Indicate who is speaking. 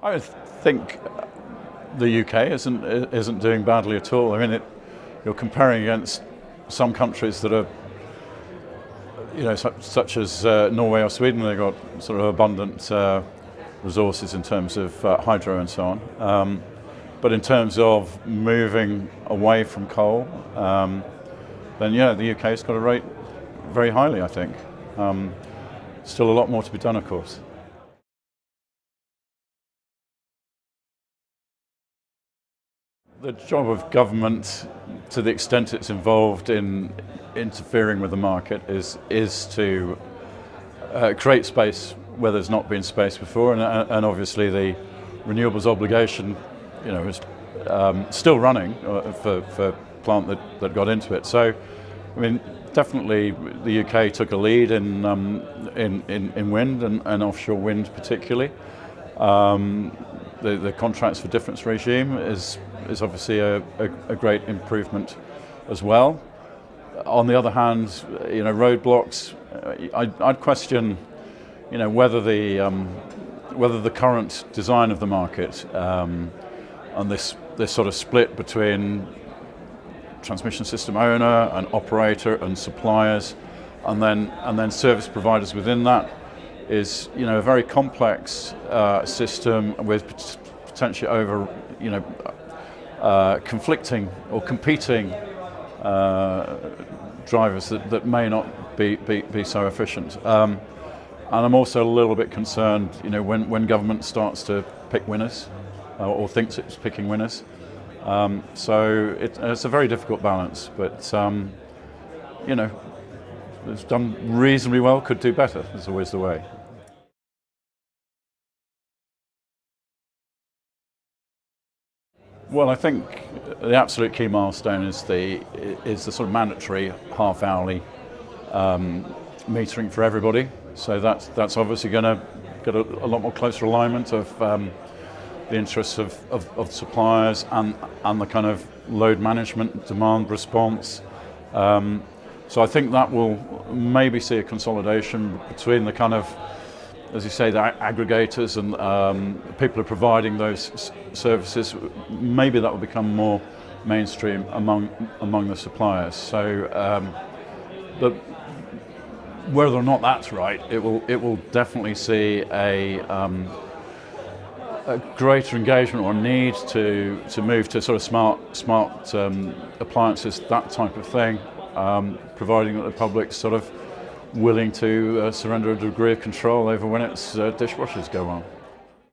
Speaker 1: I think the UK isn't doing badly at all. I mean, you're comparing against some countries that are, such as Norway or Sweden. They've got sort of abundant resources in terms of hydro and so on. But in terms of moving away from coal, then the UK's got to rate very highly, I think. Still a lot more to be done, of course. The job of government, to the extent it's involved in interfering with the market, is to create space where there's not been space before, and obviously the renewables obligation, is still running for plant that got into it. So, I mean, definitely the UK took a lead in wind and offshore wind particularly. The contracts for difference regime is obviously a great improvement as well. On the other hand, roadblocks. I'd question, whether the current design of the market and this sort of split between transmission system owner and operator and suppliers, and then service providers within that, is a very complex system with potentially over conflicting or competing drivers that may not be so efficient. And I'm also a little bit concerned, when government starts to pick winners or thinks it's picking winners. So it's a very difficult balance, but it's done reasonably well. Could do better. That's always the way. Well, I think the absolute key milestone is the sort of mandatory half-hourly metering for everybody. So that's obviously going to get a lot more closer alignment of the interests of suppliers and the kind of load management, demand response. So I think that will maybe see a consolidation between the kind of, as you say, the aggregators and people who are providing those services. Maybe that will become more mainstream among the suppliers. So, but whether or not that's right, it will definitely see a greater engagement or need to move to sort of smart appliances, that type of thing, providing that the public's sort of willing to surrender a degree of control over when its dishwashers go on.